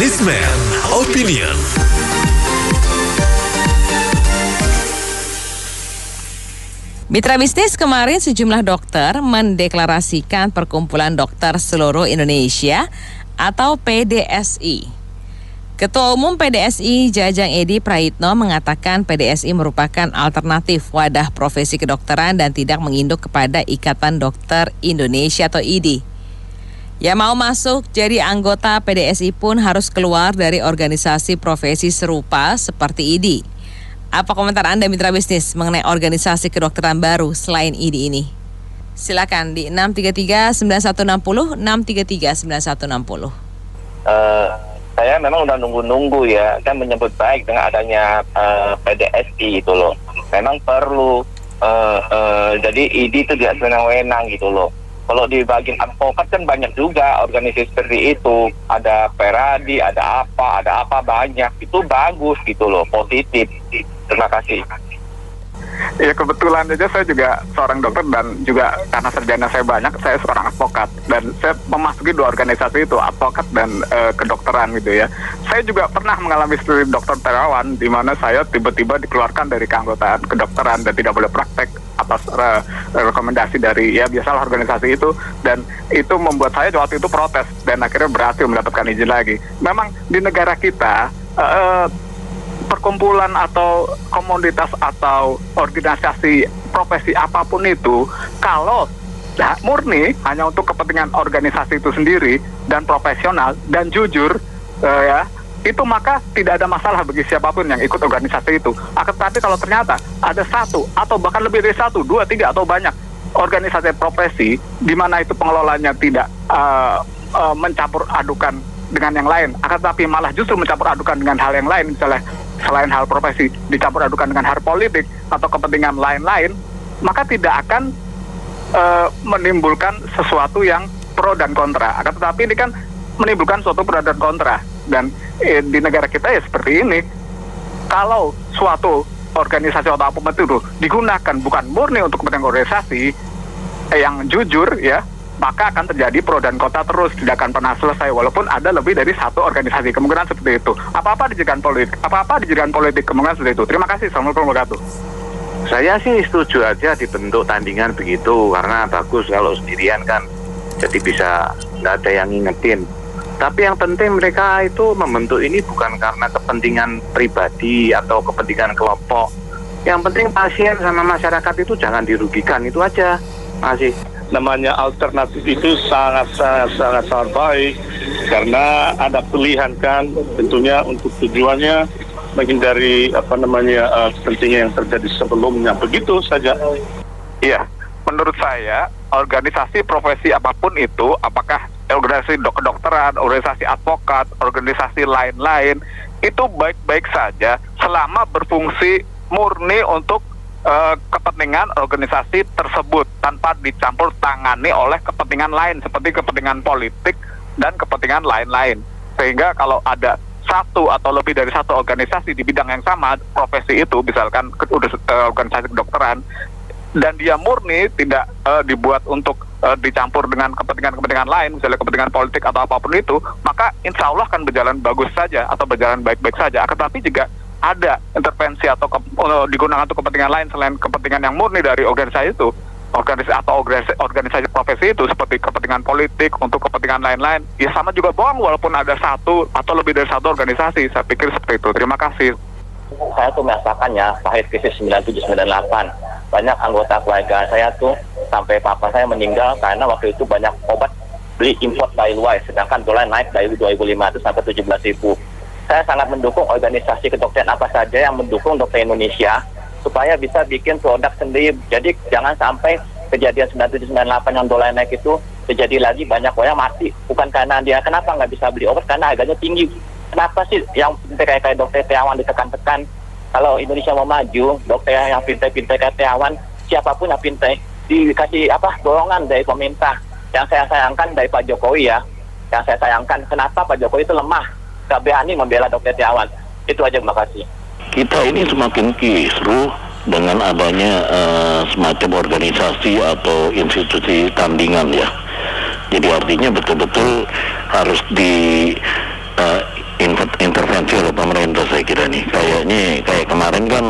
Businessman Opinion. Mitra bisnis, kemarin sejumlah dokter mendeklarasikan Perkumpulan Dokter Seluruh Indonesia atau PDSI. Ketua Umum PDSI Jajang Edi Praitno mengatakan PDSI merupakan alternatif wadah profesi kedokteran dan tidak menginduk kepada Ikatan Dokter Indonesia atau IDI. Yang mau masuk jadi anggota PDSI pun harus keluar dari organisasi profesi serupa seperti IDI. Apa komentar Anda mitra bisnis mengenai organisasi kedokteran baru selain IDI ini? Silakan di 633-9160, 633-9160. Saya memang udah nunggu-nunggu ya, kan menyebut baik dengan adanya PDSI itu loh. Memang perlu, jadi IDI itu tidak senang-wenang gitu loh. Kalau di bagian advokat kan banyak juga organisasi seperti itu. Ada Peradi, ada apa banyak. Itu bagus gitu loh, positif. Terima kasih. Ya kebetulan aja saya juga seorang dokter dan juga karena sarjana saya banyak, saya seorang advokat dan saya memasuki dua organisasi itu, advokat dan kedokteran gitu ya. Saya juga pernah mengalami studi dokter terawan di mana saya tiba-tiba dikeluarkan dari keanggotaan kedokteran dan tidak boleh praktek atas rekomendasi dari ya biasalah organisasi itu, dan itu membuat saya waktu itu protes dan akhirnya berhasil mendapatkan izin lagi. Memang di negara kita perkumpulan atau komunitas atau organisasi profesi apapun itu, kalau murni hanya untuk kepentingan organisasi itu sendiri dan profesional dan jujur ya, itu maka tidak ada masalah bagi siapapun yang ikut organisasi itu. Akan tetapi kalau ternyata ada satu atau bahkan lebih dari satu, dua, tiga atau banyak organisasi profesi di mana itu pengelolanya tidak mencampur adukan dengan yang lain, akan tetapi malah justru mencampur adukan dengan hal yang lain, misalnya selain hal profesi dicampur adukan dengan hal politik atau kepentingan lain-lain, maka tidak akan menimbulkan sesuatu yang pro dan kontra. Akan tetapi ini kan menimbulkan suatu pro dan kontra, dan di negara kita ya seperti ini. Kalau suatu organisasi atau apapun itu digunakan bukan murni untuk kepentingan organisasi yang jujur ya, maka akan terjadi pro dan kontra terus, tidak akan pernah selesai walaupun ada lebih dari satu organisasi. Kemungkinan seperti itu. Apa-apa dijadikan politik, kemungkinan seperti itu. Terima kasih. Assalamualaikum warahmatullahi wabarakatuh. Saya sih setuju aja dibentuk tandingan begitu, karena bagus kalau sendirian kan jadi bisa nggak ada yang ngingetin. Tapi yang penting mereka itu membentuk ini bukan karena kepentingan pribadi atau kepentingan kelompok. Yang penting pasien sama masyarakat itu jangan dirugikan, itu aja. Masih namanya alternatif itu sangat baik karena ada pilihan kan, tentunya untuk tujuannya menghindari kepentingan yang terjadi sebelumnya, begitu saja. Iya, menurut saya organisasi profesi apapun itu, apakah organisasi kedokteran, organisasi advokat, organisasi lain-lain, itu baik-baik saja selama berfungsi murni untuk kepentingan organisasi tersebut tanpa dicampur tangani oleh kepentingan lain seperti kepentingan politik dan kepentingan lain-lain. Sehingga kalau ada satu atau lebih dari satu organisasi di bidang yang sama profesi itu, misalkan organisasi kedokteran, dan dia murni tidak dibuat untuk dicampur dengan kepentingan-kepentingan lain, misalnya kepentingan politik atau apapun itu, maka insya Allah akan berjalan bagus saja atau berjalan baik-baik saja. Tetapi jika ada intervensi atau digunakan untuk kepentingan lain selain kepentingan yang murni dari organisasi itu, organisasi profesi itu seperti kepentingan politik untuk kepentingan lain-lain, ya sama juga bohong walaupun ada satu atau lebih dari satu organisasi. Saya pikir seperti itu. Terima kasih. Saya tuh merasakan ya pahit krisis 97-98. Banyak anggota keluarga saya tuh sampai papa saya meninggal karena waktu itu banyak obat beli import dari luar, sedangkan dolar naik dari 2.500 sampai 17.000. Saya sangat mendukung organisasi kedokteran apa saja yang mendukung dokter Indonesia supaya bisa bikin produk sendiri. Jadi jangan sampai kejadian 97-98 yang dolar naik itu terjadi lagi, banyak orang mati. Bukan karena dia kenapa nggak bisa beli obat, karena harganya tinggi. Kenapa sih yang kayak dokter Terawan ditekan-tekan? Kalau Indonesia mau maju, dokter yang pintar-pintar kayak Terawan, siapapun yang pintar, dikasih dorongan dari pemerintah. Yang saya sayangkan dari Pak Jokowi ya, yang saya sayangkan kenapa Pak Jokowi itu lemah, gak berani membela dokter Terawan. Itu aja, terima kasih. kita ini semakin kisruh dengan adanya semacam organisasi atau institusi tandingan ya. Jadi artinya betul-betul harus kira nih. Kayak kemarin kan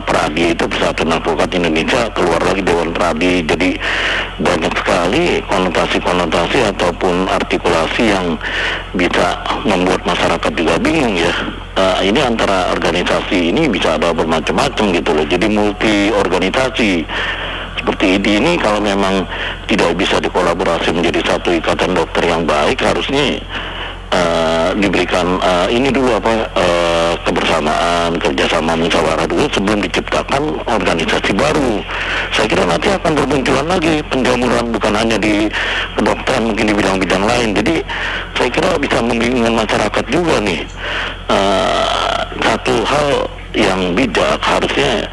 Pradi itu Persatuan Advokat Indonesia keluar lagi Dewan Pradi, jadi banyak sekali konotasi-konotasi ataupun artikulasi yang bisa membuat masyarakat juga bingung ya. Ini antara organisasi ini bisa ada bermacam-macam gitu loh, jadi multi organisasi seperti ini kalau memang tidak bisa dikolaborasi menjadi satu ikatan dokter yang baik, harusnya diberikan ini dulu kebersamaan, kerjasama, musyawarah dulu sebelum diciptakan organisasi baru. Saya kira nanti akan bermunculan lagi penjamuran, bukan hanya di kedokteran, mungkin di bidang-bidang lain. Jadi saya kira bisa membingungkan masyarakat juga nih. Satu hal yang bijak, harusnya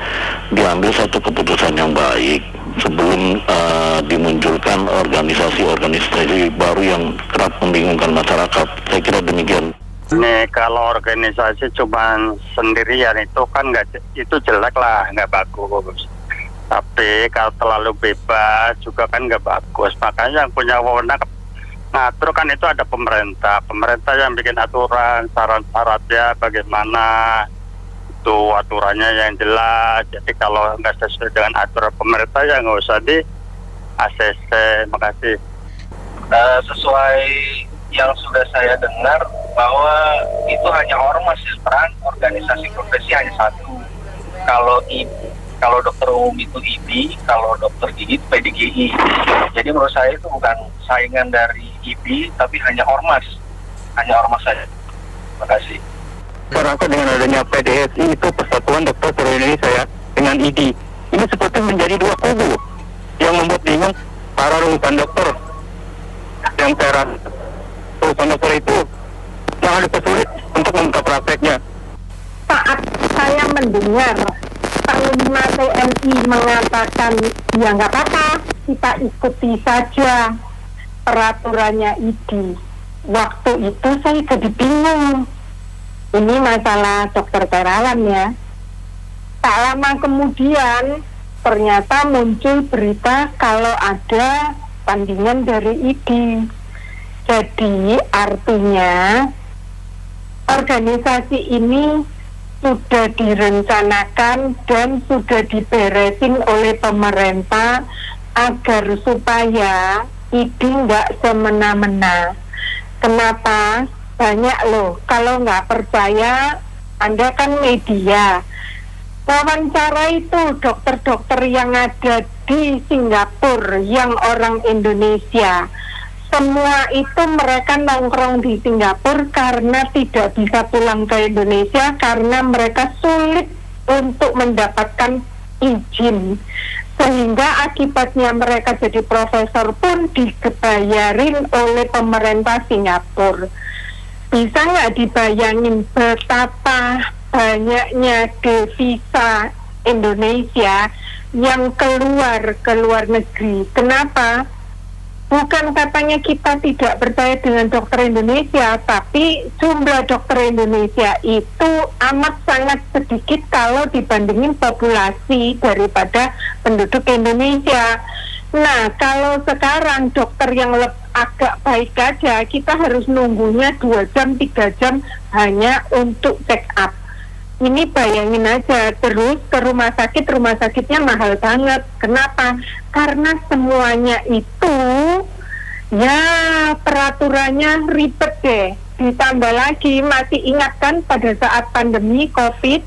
diambil satu keputusan yang baik sebelum dimunculkan organisasi-organisasi baru yang kerap membingungkan masyarakat. Saya kira demikian. Nih kalau organisasi cuma sendirian itu kan itu jelek lah, nggak bagus. Tapi kalau terlalu bebas juga kan nggak bagus. Makanya yang punya wewenang ngatur kan itu ada pemerintah. Pemerintah yang bikin aturan, syarat-syaratnya bagaimana, itu aturannya yang jelas. Jadi kalau nggak sesuai dengan aturan pemerintah ya nggak usah di ACC. Makasih. Sesuai yang sudah saya dengar bahwa itu hanya ormas, peran organisasi profesi hanya satu. Kalau dokter umum itu IBI, kalau dokter gigi itu PDGI. Jadi menurut saya itu bukan saingan dari IBI, tapi hanya ormas saja. Terima kasih. Merangkut dengan adanya PDSI itu Persatuan Dokter Seluruh Indonesia ya, dengan IDI. Ini seperti menjadi dua kubu yang membuat bingung para lulusan dokter. Yang saya rasa lulusan dokter itu sangat dipersulit untuk membuka prakteknya. Saat saya mendengar Panglima TNI mengatakan ya nggak apa-apa, kita ikuti saja peraturannya IDI. Waktu itu saya jadi bingung. Ini masalah dokter Terawan ya. Tak lama kemudian ternyata muncul berita kalau ada tandingan dari IDI. Jadi artinya organisasi ini sudah direncanakan dan sudah diberesin oleh pemerintah agar supaya IDI nggak semena-mena. Kenapa? Banyak loh, kalau nggak percaya, Anda kan media. Wawancara itu dokter-dokter yang ada di Singapura, yang orang Indonesia. Semua itu mereka nongkrong di Singapura karena tidak bisa pulang ke Indonesia, karena mereka sulit untuk mendapatkan izin. Sehingga akibatnya mereka jadi profesor pun dibayarin oleh pemerintah Singapura. Bisa nggak dibayangin betapa banyaknya devisa Indonesia yang keluar ke luar negeri? Kenapa? Bukan katanya kita tidak percaya dengan dokter Indonesia, tapi jumlah dokter Indonesia itu amat sangat sedikit kalau dibandingin populasi daripada penduduk Indonesia. Nah, kalau sekarang dokter yang agak baik aja, kita harus nunggunya 2 jam, 3 jam hanya untuk check up. Ini bayangin aja, terus ke rumah sakitnya mahal banget. Kenapa? Karena semuanya itu, ya peraturannya ribet deh. Ditambah lagi, masih ingat kan pada saat pandemi COVID,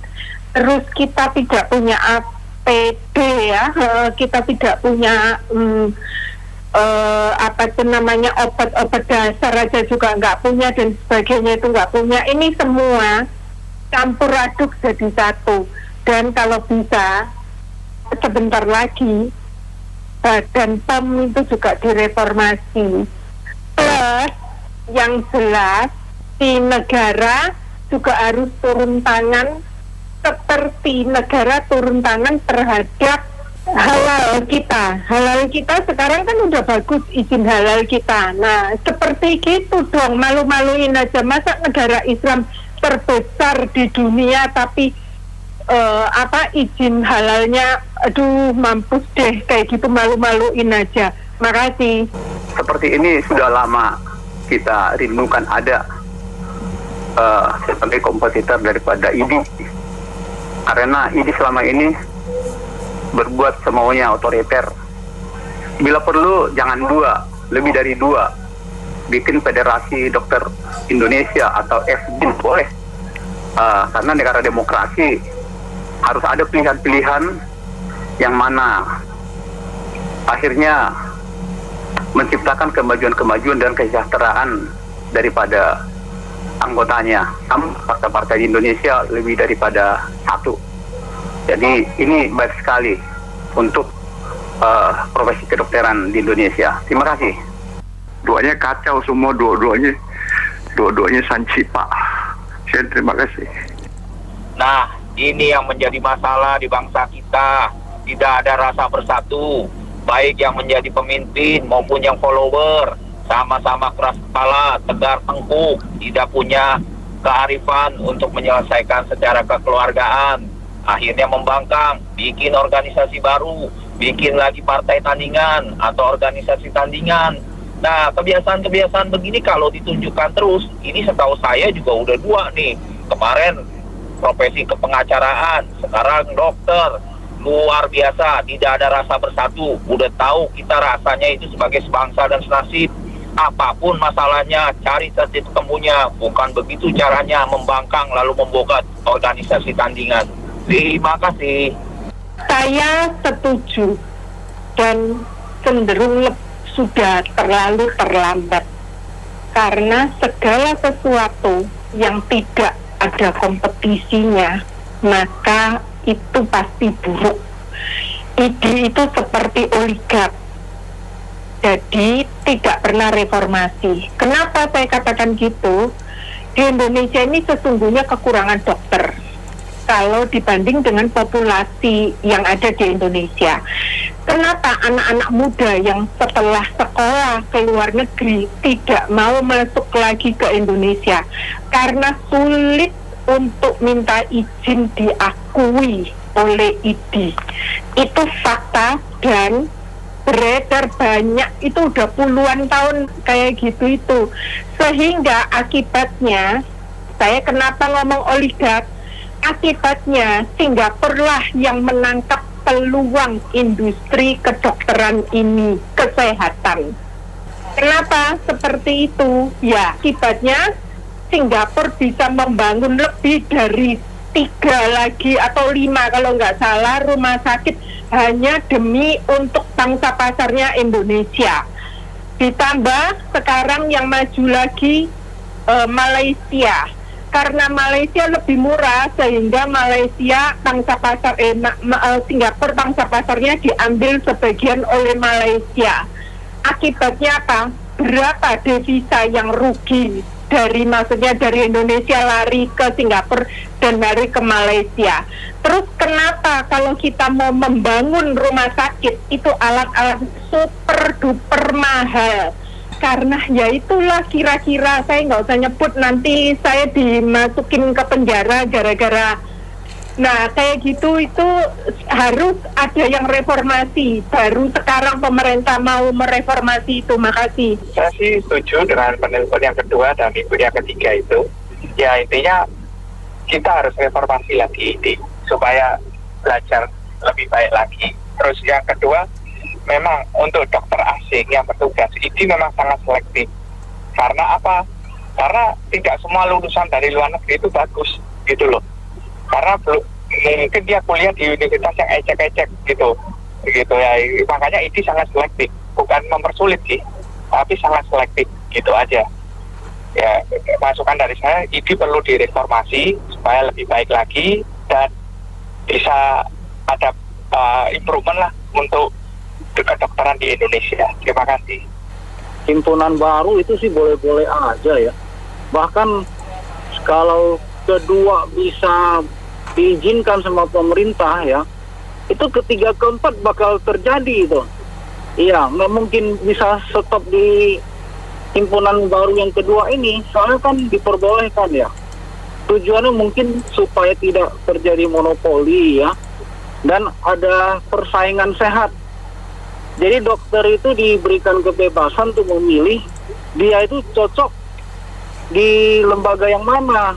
terus kita tidak punya APD ya, kita tidak punya obat-obat dasar aja juga nggak punya dan sebagainya itu nggak punya. Ini semua campur aduk jadi satu. Dan kalau bisa sebentar lagi Badan POM itu juga direformasi. Plus yang jelas di negara juga harus turun tangan, seperti negara turun tangan terhadap halal kita. Halal kita sekarang kan udah bagus izin halal kita. Nah, seperti gitu dong, malu-maluin aja. Masa negara Islam terbesar di dunia tapi izin halalnya, aduh mampus deh, kayak gitu malu-maluin aja. Makasih. Seperti ini sudah lama kita rindukan ada sebagai kompetitor daripada ID. Karena ID selama ini berbuat semaunya, otoriter. Bila perlu jangan 2, lebih dari 2. Bikin Federasi Dokter Indonesia atau FDIN boleh. Karena negara demokrasi harus ada pilihan-pilihan yang mana akhirnya menciptakan kemajuan-kemajuan dan kesejahteraan daripada anggotanya. Partai-partai di Indonesia lebih daripada 1. Jadi ini baik sekali untuk profesi kedokteran di Indonesia. Terima kasih. Duanya kacau semua, dua-duanya sanci, Pak. Saya terima kasih. Nah, ini yang menjadi masalah di bangsa kita. Tidak ada rasa bersatu, baik yang menjadi pemimpin maupun yang follower. Sama-sama keras kepala, tegar tengkuk, tidak punya kearifan untuk menyelesaikan secara kekeluargaan. Akhirnya membangkang, bikin organisasi baru, bikin lagi partai tandingan atau organisasi tandingan. Nah, kebiasaan-kebiasaan begini kalau ditunjukkan terus, ini setahu saya juga udah 2 nih. Kemarin profesi kepengacaraan, sekarang dokter. Luar biasa, tidak ada rasa bersatu. Udah tahu kita rasanya itu sebagai sebangsa dan senasib. Apapun masalahnya, cari titik temunya. Bukan begitu caranya membangkang lalu membogat organisasi tandingan. Terima kasih. Saya setuju dan cenderung sudah terlalu terlambat. Karena segala sesuatu yang tidak ada kompetisinya, maka itu pasti buruk. Ide itu seperti oligark, jadi tidak pernah reformasi. Kenapa saya katakan gitu? Di Indonesia ini sesungguhnya kekurangan dokter kalau dibanding dengan populasi yang ada di Indonesia. Kenapa anak-anak muda yang setelah sekolah ke luar negeri tidak mau masuk lagi ke Indonesia? Karena sulit untuk minta izin diakui oleh ID. Itu fakta dan beredar banyak, itu udah puluhan tahun kayak gitu itu. Sehingga akibatnya, saya kenapa ngomong oligark? Akibatnya Singapura lah yang menangkap peluang industri kedokteran ini, kesehatan. Kenapa seperti itu? Ya, akibatnya Singapura bisa membangun lebih dari 3 lagi atau 5 kalau nggak salah rumah sakit hanya demi untuk pangsa pasarnya Indonesia. Ditambah sekarang yang maju lagi Malaysia. Karena Malaysia lebih murah sehingga Malaysia pangsa pasar Singapura pangsa pasarnya diambil sebagian oleh Malaysia. Akibatnya apa? Berapa devisa yang rugi dari Indonesia lari ke Singapura dan lari ke Malaysia. Terus kenapa kalau kita mau membangun rumah sakit itu alat-alat super duper mahal? Karena ya itulah kira-kira, saya nggak usah nyebut nanti saya dimasukin ke penjara gara-gara. Nah kayak gitu, itu harus ada yang reformasi. Baru sekarang pemerintah mau mereformasi itu. Makasih. Saya sih setuju dengan penelpon yang kedua dan ibu yang ketiga itu. Ya intinya kita harus reformasi lagi ini supaya belajar lebih baik lagi. Terus yang kedua, memang untuk dokter asing yang bertugas ini memang sangat selektif. Karena apa? Karena tidak semua lulusan dari luar negeri itu bagus gitu loh. Karena mungkin dia kuliah di universitas yang ecek-ecek gitu ya. Makanya ini sangat selektif, bukan mempersulit sih, tapi sangat selektif gitu aja. Ya, masukan dari saya, ini perlu direformasi supaya lebih baik lagi dan bisa ada improvement lah untuk kedokteran di Indonesia. Terima kasih. Himpunan baru itu sih boleh-boleh aja ya. Bahkan kalau kedua bisa diizinkan sama pemerintah ya, itu ketiga keempat bakal terjadi itu. Iya, nggak mungkin bisa stop di himpunan baru yang kedua ini, soalnya kan diperbolehkan ya. Tujuannya mungkin supaya tidak terjadi monopoli ya, dan ada persaingan sehat. Jadi dokter itu diberikan kebebasan untuk memilih dia itu cocok di lembaga yang mana,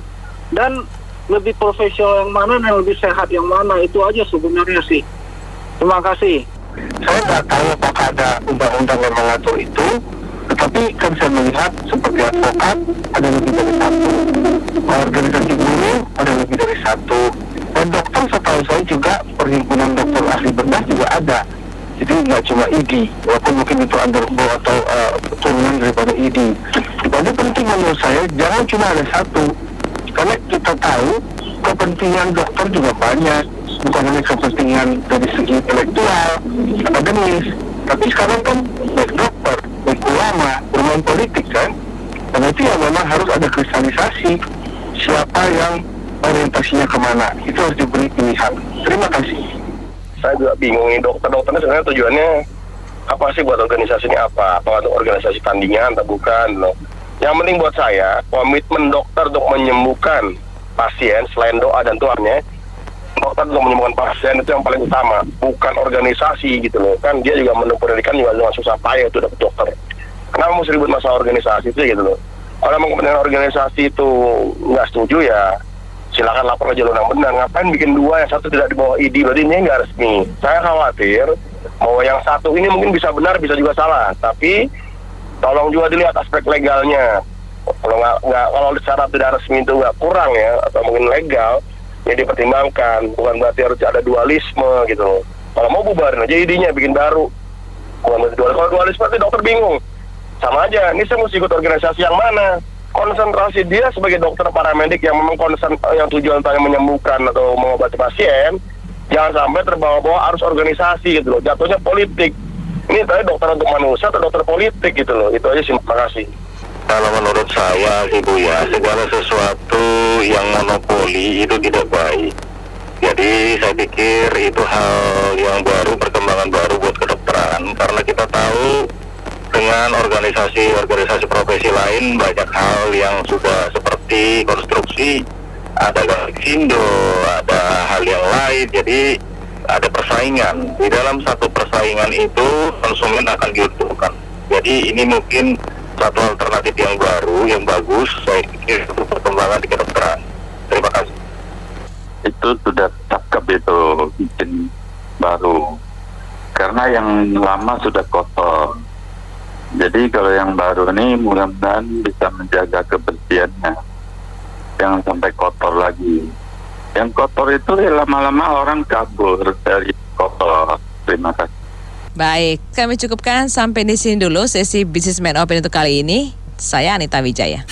dan lebih profesional yang mana dan lebih sehat yang mana. Itu aja sebenarnya sih. Terima kasih. Saya nggak tahu apakah ada undang-undang yang mengatur itu, tetapi kan saya melihat seperti advokat ada lebih dari satu, organisasi buruh ada lebih dari satu, dan dokter setahu saya juga perhimpunan dokter ahli bedah juga ada. Jadi nggak cuma ID, walaupun mungkin itu undergo atau turunan daripada ID. Jadi penting menurut saya jangan cuma ada satu, karena kita tahu kepentingan dokter juga banyak, bukan hanya kepentingan dari segi intelektual, akademis, tapi sekarang kan baik dokter, baik ulama, bermain politik kan. Dan itu ya memang harus ada kristalisasi siapa yang orientasinya kemana, itu harus diberi pilihan. Terima kasih. Saya juga bingung ini dokter-dokternya sebenarnya tujuannya apa sih buat organisasi ini, apa untuk organisasi tandingan atau bukan loh. Yang penting buat saya komitmen dokter untuk menyembuhkan pasien selain doa dan Tuhannya, dokter untuk menyembuhkan pasien itu yang paling utama, bukan organisasi gitu loh. Kan dia juga menempuh pendidikan juga dengan susah payah itu dapat dokter. Kenapa mesti ribut masalah organisasi itu gitu loh. Kalau memang kepentingan organisasi itu nggak setuju ya silakan lapor ke jalur yang benar. Ngapain bikin dua, yang satu tidak di bawah ID, berarti ini nggak resmi. Saya khawatir bahwa yang satu ini mungkin bisa benar, bisa juga salah. Tapi tolong juga dilihat aspek legalnya. Kalau secara tidak resmi itu nggak kurang ya, atau mungkin legal, ya dipertimbangkan. Bukan berarti harus ada dualisme gitu loh. Kalau mau bubarin aja ID-nya, bikin baru. Bukan berarti dualisme. Kalau dualisme itu dokter bingung. Sama aja, ini saya mesti ikut organisasi yang mana? Konsentrasi dia sebagai dokter paramedik yang memang yang tujuan utama menyembuhkan atau mengobati pasien, jangan sampai terbawa-bawa arus organisasi gitu loh, jatuhnya politik. Ini tadi dokter untuk manusia atau dokter politik gitu loh. Itu aja sih, terima kasih. Kalau menurut saya sih Bu ya, segala sesuatu yang monopoli itu tidak baik. Jadi saya pikir itu hal yang baru, perkembangan baru buat kedokteran, karena kita tahu dengan organisasi profesi lain banyak hal yang sudah seperti konstruksi, ada Galaxindo, ada hal yang lain, jadi ada persaingan. Di dalam satu persaingan itu konsumen akan diuntungkan. Jadi ini mungkin satu alternatif yang baru, yang bagus, saya pikir untuk perkembangan di kedokteran. Terima kasih. Itu sudah cakep itu bikin baru, karena yang lama sudah kotor. Jadi kalau yang baru ini mudah-mudahan bisa menjaga kebersihannya, jangan sampai kotor lagi. Yang kotor itu lama-lama orang kabur dari kotor. Terima kasih. Baik, kami cukupkan sampai di sini dulu sesi Businessman Open untuk kali ini. Saya Anita Wijaya.